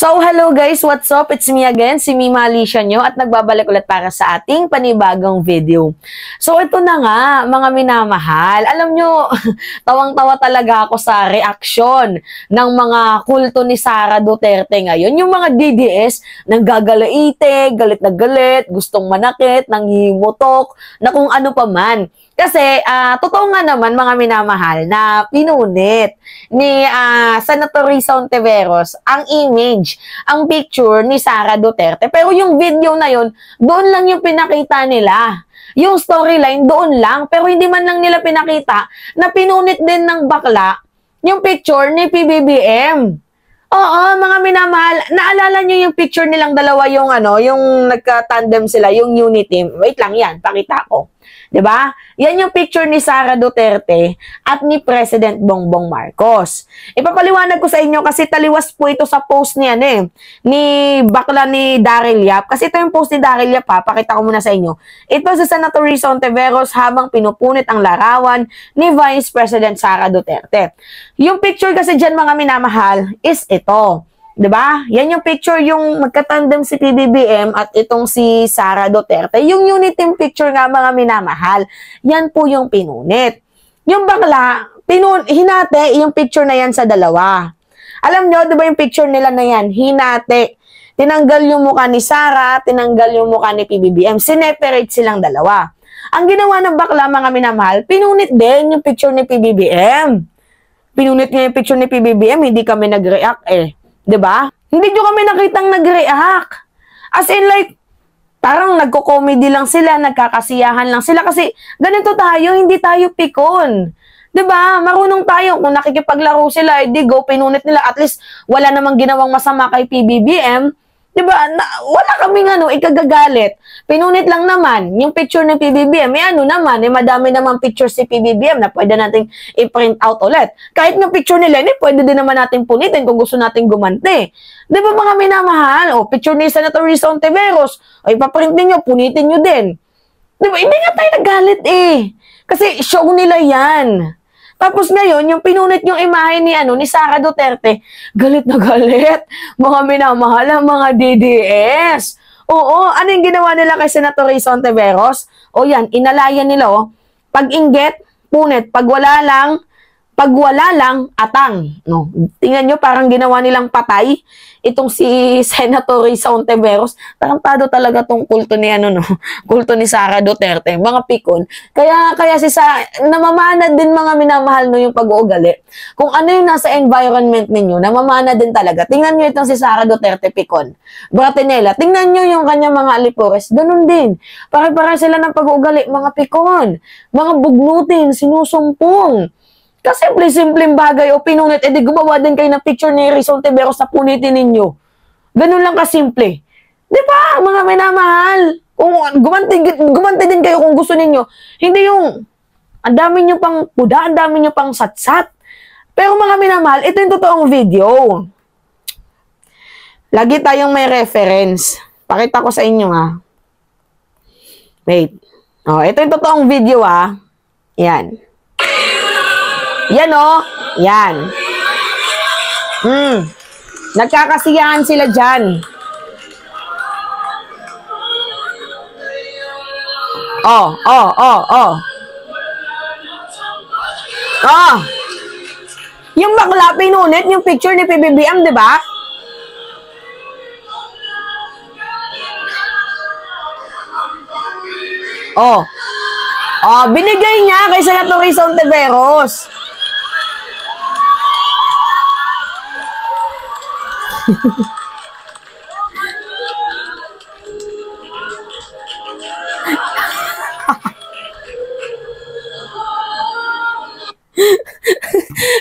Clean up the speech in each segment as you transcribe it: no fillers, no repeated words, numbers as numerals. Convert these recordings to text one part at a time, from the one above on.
So, hello guys, what's up? It's me again, si Mima Alicia nyo at nagbabalik ulit para sa ating panibagong video. So, ito na nga, mga minamahal. Alam nyo, tawang-tawa talaga ako sa reaksyon ng mga kulto ni Sara Duterte ngayon. Yung mga DDS, nanggagalaite, galit na galit, gustong manakit, nangihimutok, na kung ano pa man. Kasi, totoo nga naman mga minamahal na pinunit ni Senator Risa Hontiveros ang image, ang picture ni Sara Duterte. Pero yung video na yun, doon lang yung pinakita nila. Yung storyline, doon lang. Pero hindi man lang nila pinakita na pinunit din ng bakla yung picture ni PBBM. Oo, mga minamahal, naalala nyo yung picture nilang dalawa, yung yung nagka-tandem sila, yung unity. Wait lang yan, pakita ko. 'Di ba? Yan yung picture ni Sara Duterte at ni President Bongbong Marcos. Ipapaliwanag ko sa inyo kasi taliwas po ito sa post ni ni bakla ni Daryl Yap. Kasi ito yung post ni Daryl Yap, pakita ko muna sa inyo. Ito si Senator Risa Hontiveros habang pinupunit ang larawan ni Vice President Sara Duterte. Yung picture kasi diyan mga minamahal is ito. 'Di ba? Yan yung picture, yung magkatandem si PBBM at itong si Sara Duterte. Yung unity picture nga mga minamahal. Yan po yung pinunit. Yung bakla, hinate yung picture na yan sa dalawa. Alam nyo, 'di ba yung picture nila na yan? Hinate. Tinanggal yung mukha ni Sara, tinanggal yung mukha ni PBBM. Sineperate silang dalawa. Ang ginawa ng bakla mga minamahal, pinunit din yung picture ni PBBM. Pinunit nga yung picture ni PBBM, hindi kami nag-react 'Di ba? Hindi nyo kami nakitang nag-react. As in like, parang nagko-comedy lang sila, nagkakasiyahan lang sila kasi ganito tayo, hindi tayo pikon. 'Di ba? Marunong tayo kung nakikipaglaro sila, edi go pinunit nila. At least wala namang ginawang masama kay PBBM. 'Di ba? Wala kaming ikagagalit. Pinunit lang naman yung picture ng PBBM. Naman, madami naman pictures si PBBM na pwede nating i-print out ulit. Kahit ng picture nila, pwede din naman natin punitin kung gusto nating gumanti. 'Di ba mga minamahal? Picture ni Senator Risa Hontiveros, ipaprint niyo, punitin niyo din. 'Di ba? Hindi nga tayo nagalit Kasi show nila 'yan. Tapos ngayon, yung pinunit yung imahe ni Sara Duterte, galit na galit. Mga minamahal, mga DDS. Oo, ano yung ginawa nila kay Senator Risa Hontiveros? Yan, inalayan nila, pag-inggit, punit. Pag wala lang, atang. No? Tingnan nyo, parang ginawa nilang patay. Itong si Senator Risa Hontiveros, tarantado talaga tong kulto ni kulto ni Sara Duterte, mga pikon. Kaya namamana din mga minamahal yung pag-uugali. Kung ano yung nasa environment ninyo, namamana din talaga. Tingnan nyo itong si Sara Duterte pikon. Bratinela, tingnan nyo yung kanyang mga alipores, ganun din. Pare-pare sila ng pag-uugali, mga pikon, mga bugnutin, sinusumpong. Kasi simpleng bagay pinunit, edi gumawa din kayo ng picture ni Risa Hontiveros na punitin ninyo. Ganun lang kasimple. Di ba, mga minamahal? Kung gumanti din kayo kung gusto ninyo. Hindi yung, ang dami nyo pang puda, ang dami nyo pang satsat. Pero mga minamahal, ito yung totoong video. Lagi tayong may reference. Pakita ko sa inyo Wait. Ito yung totoong video Yan. Yan yan. Nagkakasiyahan sila dyan. Yung bakla pinunit yung picture ni PBBM, di ba? Binigay niya kay Senator Risa Hontiveros.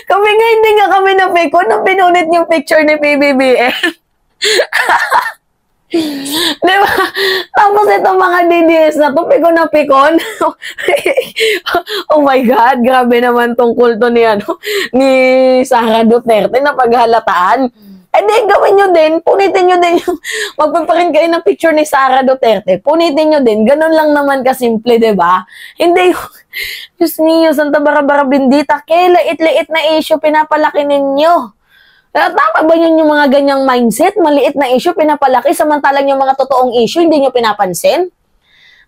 Kami nga hindi nga kami napikon nung pinunit yung picture ni PBBM. Diba? Tapos itong mga DDS na to, pikon na pikon. Oh my God, grabe naman tong kulto ni Sara Duterte na paghalataan. Di gawin nyo din, punitin nyo din yung, magpaparin kayo ng picture ni Sara Duterte, punitin nyo din, ganun lang naman kasimple, diba? Hindi yung, Diyos niyo, Santa Barbara Bendita, lait-lait na issue, pinapalaki ninyo. Tama ba yun yung mga ganyang mindset? Maliit na issue, pinapalaki, samantalang yung mga totoong issue, hindi nyo pinapansin?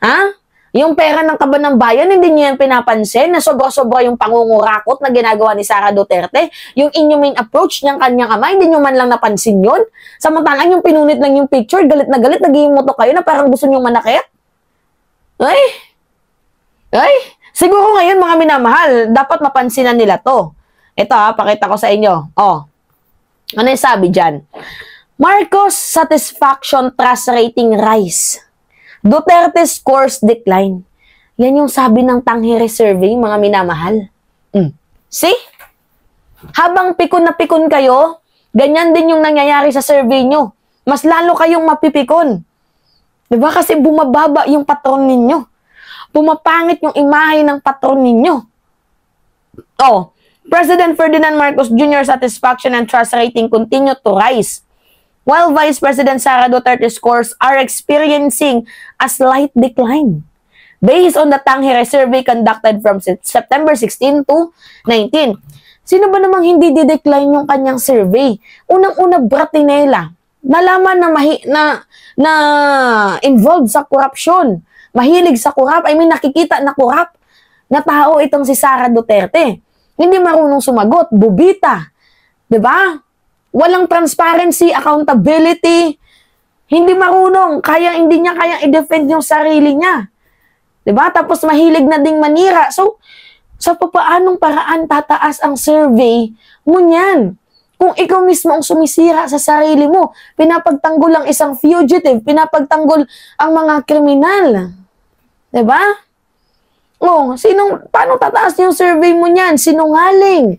Ha? Yung pera ng kaban ng bayan, hindi niyo yan pinapansin na sobra-sobra yung pangungurakot na ginagawa ni Sara Duterte. Yung inhumane approach niyang kanyang ama, hindi niyo man lang napansin yun. Samantalang yung pinunit lang yung picture, galit na galit, naghihimuto kayo na parang gusto niyong manakit. Ay, siguro ngayon mga minamahal, dapat mapansinan nila to. Ito pakita ko sa inyo. Ano yung sabi dyan? Marcos satisfaction trust rating rise. Duterte scores decline. Yan yung sabi ng Tangere survey, mga minamahal. See? Habang pikon na pikon kayo, ganyan din yung nangyayari sa survey nyo. Mas lalo kayong mapipikon. Diba? Kasi bumababa yung patron ninyo. Pumapangit yung imahe ng patron ninyo. President Ferdinand Marcos Jr. satisfaction and trust rating continue to rise, while Vice President Sara Duterte scores are experiencing a slight decline based on the Tangere survey conducted from September 16 to 19. Sino ba namang hindi di-decline yung kanyang survey? Unang-una, Bratinela. Nalaman na involved sa korupsyon. Mahilig sa nakikita na korap na tao itong si Sara Duterte. Hindi marunong sumagot, bubita. 'Di ba? Walang transparency, accountability. Hindi marunong, hindi niya kayang i-defend yung sarili niya. 'Di ba? Tapos mahilig na ding manira. So, sa papaanong paraan tataas ang survey mo niyan? Kung ikaw mismo ang sumisira sa sarili mo, pinapagtanggol ang isang fugitive, pinapagtanggol ang mga kriminal. 'Di ba? Paano tataas yung survey mo niyan? Sinungaling.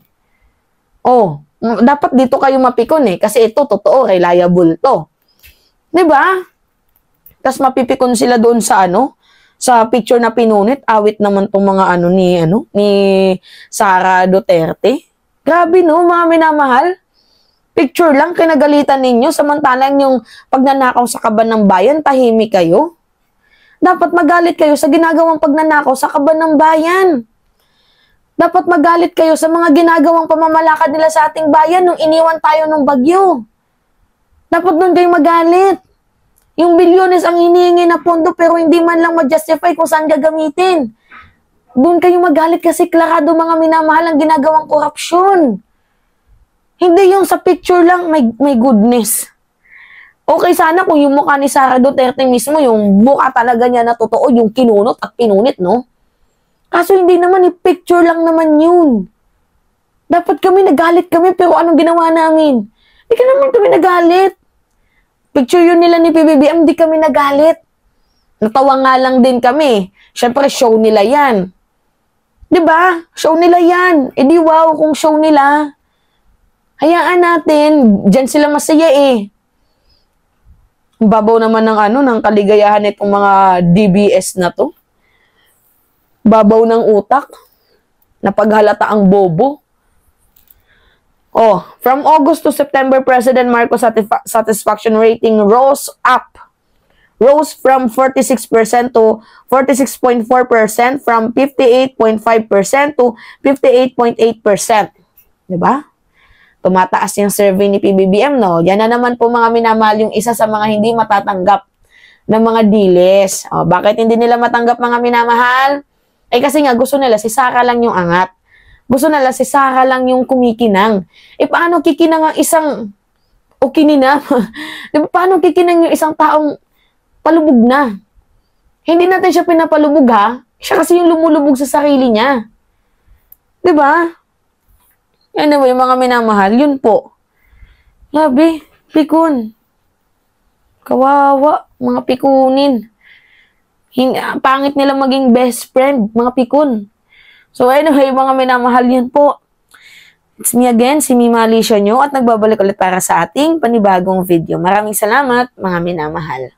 Dapat dito kayo mapikon kasi ito, totoo, reliable to. 'Di ba? Tapos mapipikon sila doon sa sa picture na pinunit, awit naman tong mga ni Sara Duterte. Grabe no, mga minamahal. Picture lang kinagalitan ninyo, samantalang yung pagnanakaw sa kaban ng bayan, tahimik kayo. Dapat magalit kayo sa ginagawang pagnanakaw sa kaban ng bayan. Dapat magalit kayo sa mga ginagawang pamamalakad nila sa ating bayan nung iniwan tayo ng bagyo. Dapat doon kayo magalit. Yung bilyones ang hinihingi na pondo pero hindi man lang ma-justify kung saan gagamitin. Doon kayo magalit kasi klarado mga minamahal ang ginagawang korupsyon. Hindi yung sa picture lang, may goodness. Okay sana kung yung mukha ni Sara Duterte mismo, yung mukha talaga niya na totoo, yung kinunot at pinunit, no? Kaso hindi naman, picture lang naman yun. Dapat nagalit kami, pero anong ginawa namin? Hindi ka naman kami nagalit. Picture yun nila ni PBBM, di kami nagalit. Natawa nga lang din kami. Siyempre, show nila yan. Diba? Show nila yan. Di wow kung show nila. Hayaan natin. Diyan sila masaya Babaw naman ng kaligayahan itong mga DBS na to. Babaw ng utak. Napaghalata ang bobo. From August to September, President Marcos satisfaction rating rose from 46% to 46.4%, from 58.5% to 58.8%. Diba? Tumataas yung survey ni PBBM, no? Yan na naman po mga minamahal yung isa sa mga hindi matatanggap ng mga diles. Bakit hindi nila matanggap mga minamahal? Kasi nga gusto nila si Sara lang yung angat. Gusto nila si Sara lang yung kumikinang. Paano kikinang ang isang kininam? Paano kikinang yung isang taong palubog na? Hindi natin siya pinapalubog Siya kasi yung lumulubog sa sarili niya. 'Di ba? Anyway, mga minamahal, yun po. Grabe, pikon. Kawawa, mga pikunin. Pangit nila maging best friend, mga pikon. So anyway, mga minamahal, yun po. It's me again, si Mima Alicia nyo, at nagbabalik ulit para sa ating panibagong video. Maraming salamat, mga minamahal.